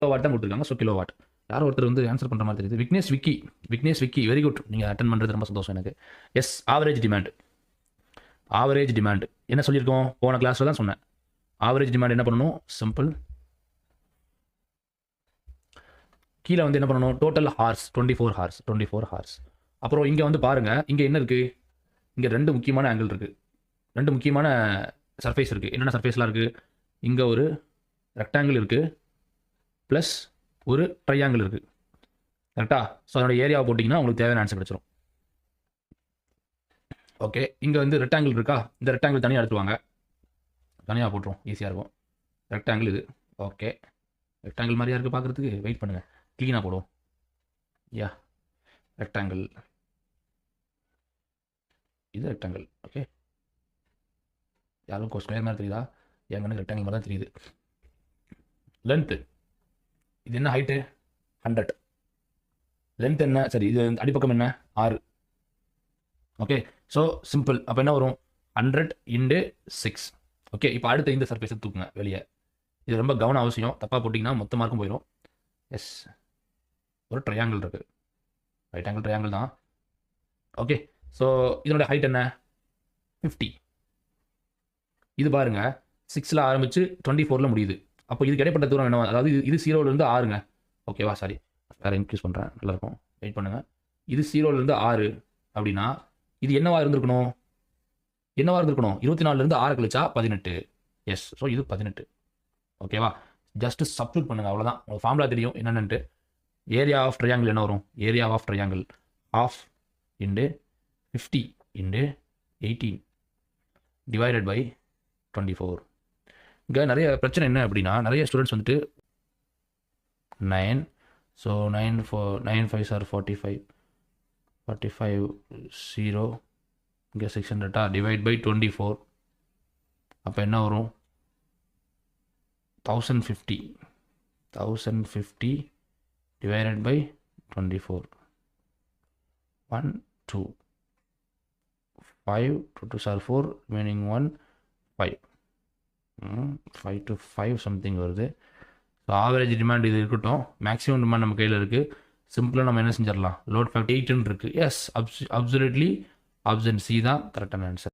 Kilowatt தான் கொடுத்துருக்காங்க. So kilowatt. யாரோ ஒருத்தர் வந்து ஆன்சர் பண்ணுற மாதிரி தெரியுது. Vignesh Vicky very good. நீங்கள் அட்டன் பண்ணுறது ரொம்ப சந்தோஷம் எனக்கு. எஸ், ஆவரேஜ் டிமாண்ட் என்ன சொல்லியிருக்கோம்? போன கிளாஸில் தான் சொன்னேன். ஆவரேஜ் டிமாண்ட் என்ன பண்ணணும்? சிம்பிள். கீழே வந்து என்ன பண்ணணும்? Total hours 24 hours. அப்புறம் இங்கே வந்து பாருங்கள், இங்கே என்ன இருக்குது? இங்கே 2 முக்கியமான ஆங்கிள் இருக்குது, 2 முக்கியமான சர்ஃபேஸ் இருக்குது. என்னென்ன சர்ஃபேஸ்லாம் இருக்குது? இங்கே ஒரு ரெக்டாங்கிள் இருக்குது, ப்ளஸ் ஒரு ட்ரையாங்கிள் இருக்குது. கரெக்டாக? ஸோ அதோட ஏரியாவை போட்டிங்கன்னா உங்களுக்கு தேவையான ஆன்சர் கிடச்சிரும். ஓகே, இங்கே வந்து ரெக்டாங்கிள் இருக்கா? இந்த ரெக்டாங்கிள் தனியாக எடுத்துவாங்க, தனியாக போட்டுரும், ஈஸியாக இருக்கும். ரெக்டாங்கிள் இது. ஓகே, ரெக்டாங்கிள் மாதிரியா இருக்குது பார்க்குறதுக்கு. வெயிட் பண்ணுங்கள், க்ளீனாக போடுவோம். யா, ரெக்டாங்கிள் இது ரெக்டாங்கிள். ஓகே, யாரும் ஸ்கொயர் மாதிரி தெரியுதா? எங்கன்னு ரெக்டாங்கிள் மாதிரி தான் தெரியுது. லென்த்து இது என்ன? ஹைட்டு 100. லென்த் என்ன? சரி, இது அடிப்பக்கம் என்ன? 6. Okay, so simple. அப்போ என்ன வரும்? 100 × 6. ஓகே, இப்போ அடுத்த இந்த சர்ஃபேஸை தூக்குங்க வெளியே. இது ரொம்ப கவனம் அவசியம். தப்பாக போட்டிங்கன்னா மொத்த மார்க்கும் போயிடும். எஸ், ஒரு ட்ரையாங்கிள் இருக்குது, ரைட் ஆங்கிள் ட்ரையாங்கிள் தான். ஓகே, ஸோ இதனோட ஹைட் என்ன? 50. இது பாருங்கள், 6ல் ஆரம்பித்து 24ல் முடியுது. அப்போ இதுக்கு இடைப்பட்ட தூரம் என்ன? அதாவது இது 0லேருந்து 6ங்க. ஓகேவா? சாரி, வேறு இன்க்ரீஸ் பண்ணுறேன், நல்லாயிருக்கும். வெயிட் பண்ணுங்கள். இது 0லேருந்து 6 அப்படின்னா இது என்னவா இருந்திருக்கணும்? 24லேருந்து 6 கழிச்சா 18. எஸ், ஸோ இது 18. ஓகேவா? ஜஸ்ட் சப்ஸ்டிட்யூட் பண்ணுங்கள், அவ்வளோதான். உங்களுக்கு ஃபார்முலா தெரியும் என்னென்னட்டு. ஏரியா ஆஃப் ட்ரையாங்கிள் என்ன வரும்? Area of triangle ½ × 50 × 18 divided by 24. இங்கே நிறைய பிரச்சனை என்ன அப்படின்னா, நிறைய ஸ்டூடெண்ட்ஸ் வந்துட்டு 9, ஸோ 9 5s are 45, 0 இங்கே 600 டிவைட் பை 24. அப்போ என்ன வரும்? 1050 divided by 24. 1 2 5 2 2s are 4, remaining 1 5. 5 to 5 something வருது. ஸோ ஆவரேஜ் டிமாண்ட் இது இருக்கட்டும். மேக்ஸிமம் டிமாண்ட் நம்ம கையில் இருக்குது. சிம்பிளாக நம்ம என்ன செஞ்சிடலாம்? லோட் ஃபேக்டர் 8 இருக்குது. எஸ், அப்சல்யூட்லி ஆப்ஷன் சி தான் கரெக்டான ஆன்சர்.